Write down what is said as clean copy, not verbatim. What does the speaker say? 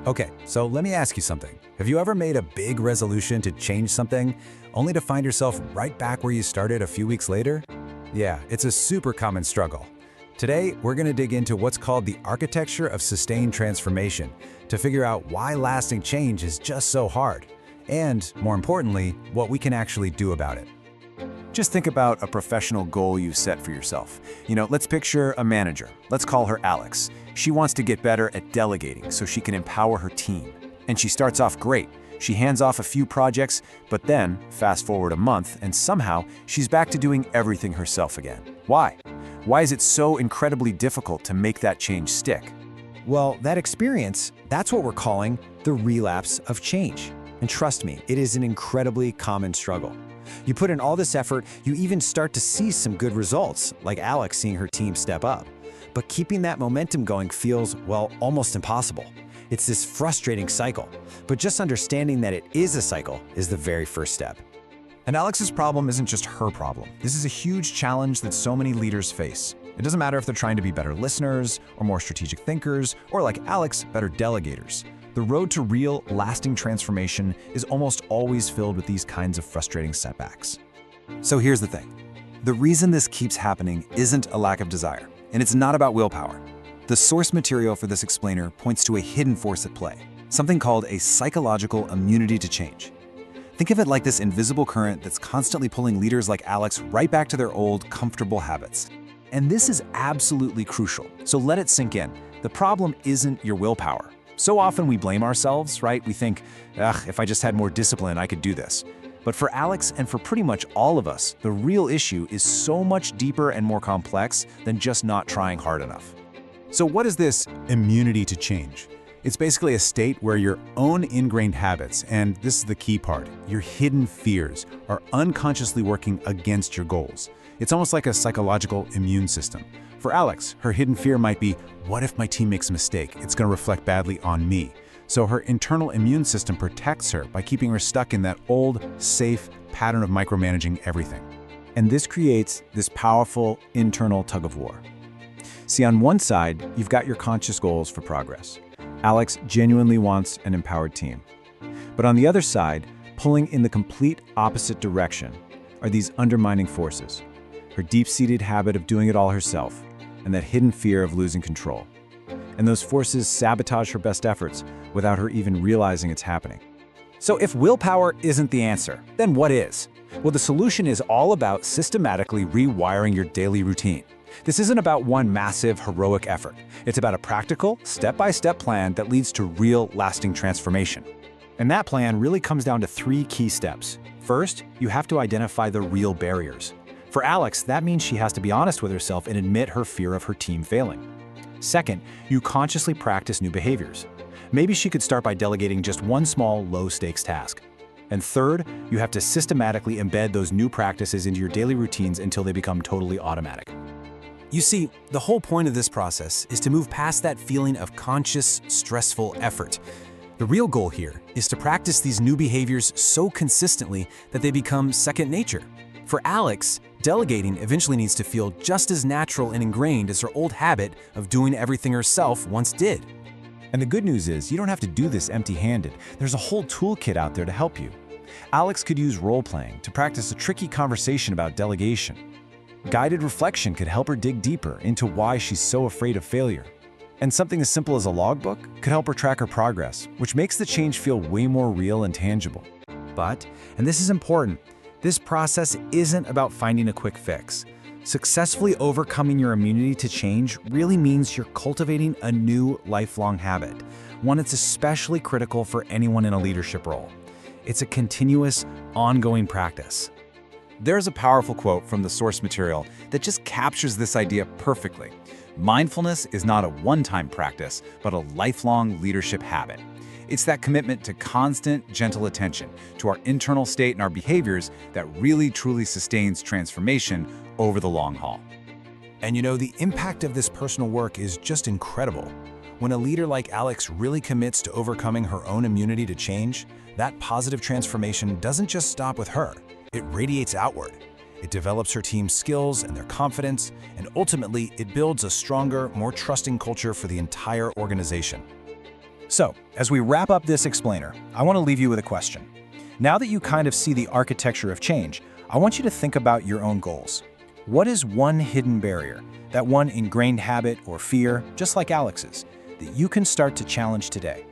Okay, so let me ask you something. Have you ever made a big resolution to change something, only to find yourself right back where you started a few weeks later? Yeah, it's a super common struggle. Today, we're going to dig into what's called the architecture of sustained transformation to figure out why lasting change is just so hard, and, more importantly, what we can actually do about it. Just think about a professional goal you set for yourself. Let's picture a manager. Let's call her Alex. She wants to get better at delegating so she can empower her team. And she starts off great. She hands off a few projects, but then, fast forward a month, and somehow she's back to doing everything herself again. Why? Why is it so incredibly difficult to make that change stick? Well, that experience, that's what we're calling the relapse of change. And trust me, it is an incredibly common struggle. You put in all this effort, you even start to see some good results, like Alex seeing her team step up. But keeping that momentum going feels, well, almost impossible. It's this frustrating cycle. But just understanding that it is a cycle is the very first step. And Alex's problem isn't just her problem. This is a huge challenge that so many leaders face. It doesn't matter if they're trying to be better listeners, or more strategic thinkers, or like Alex, better delegators. The road to real, lasting transformation is almost always filled with these kinds of frustrating setbacks. So here's the thing. The reason this keeps happening isn't a lack of desire, and it's not about willpower. The source material for this explainer points to a hidden force at play, something called a psychological immunity to change. Think of it like this invisible current that's constantly pulling leaders like Alex right back to their old, comfortable habits. And this is absolutely crucial, so let it sink in. The problem isn't your willpower. So often we blame ourselves, right? We think, if I just had more discipline, I could do this. But for Alex and for pretty much all of us, the real issue is so much deeper and more complex than just not trying hard enough. So what is this immunity to change? It's basically a state where your own ingrained habits, and this is the key part, your hidden fears, are unconsciously working against your goals. It's almost like a psychological immune system. For Alex, her hidden fear might be, what if my team makes a mistake? It's going to reflect badly on me. So her internal immune system protects her by keeping her stuck in that old, safe pattern of micromanaging everything. And this creates this powerful internal tug of war. See, on one side, you've got your conscious goals for progress. Alex genuinely wants an empowered team. But on the other side, pulling in the complete opposite direction, are these undermining forces. Her deep-seated habit of doing it all herself, and that hidden fear of losing control. And those forces sabotage her best efforts without her even realizing it's happening. So if willpower isn't the answer, then what is? Well, the solution is all about systematically rewiring your daily routine. This isn't about one massive, heroic effort. It's about a practical, step-by-step plan that leads to real, lasting transformation. And that plan really comes down to 3 key steps. First, you have to identify the real barriers. For Alex, that means she has to be honest with herself and admit her fear of her team failing. Second, you consciously practice new behaviors. Maybe she could start by delegating just one small, low-stakes task. And third, you have to systematically embed those new practices into your daily routines until they become totally automatic. You see, the whole point of this process is to move past that feeling of conscious, stressful effort. The real goal here is to practice these new behaviors so consistently that they become second nature. For Alex, delegating eventually needs to feel just as natural and ingrained as her old habit of doing everything herself once did. And the good news is, you don't have to do this empty-handed. There's a whole toolkit out there to help you. Alex could use role-playing to practice a tricky conversation about delegation. Guided reflection could help her dig deeper into why she's so afraid of failure. And something as simple as a logbook could help her track her progress, which makes the change feel way more real and tangible. But, and this is important, this process isn't about finding a quick fix. Successfully overcoming your immunity to change really means you're cultivating a new lifelong habit, one that's especially critical for anyone in a leadership role. It's a continuous, ongoing practice. There's a powerful quote from the source material that just captures this idea perfectly. Mindfulness is not a one-time practice, but a lifelong leadership habit. It's that commitment to constant, gentle attention to our internal state and our behaviors that really, truly sustains transformation over the long haul. And the impact of this personal work is just incredible. When a leader like Alex really commits to overcoming her own immunity to change, that positive transformation doesn't just stop with her. It radiates outward. It develops her team's skills and their confidence, and ultimately, it builds a stronger, more trusting culture for the entire organization. So, as we wrap up this explainer, I want to leave you with a question. Now that you kind of see the architecture of change, I want you to think about your own goals. What is one hidden barrier, that one ingrained habit or fear, just like Alex's, that you can start to challenge today?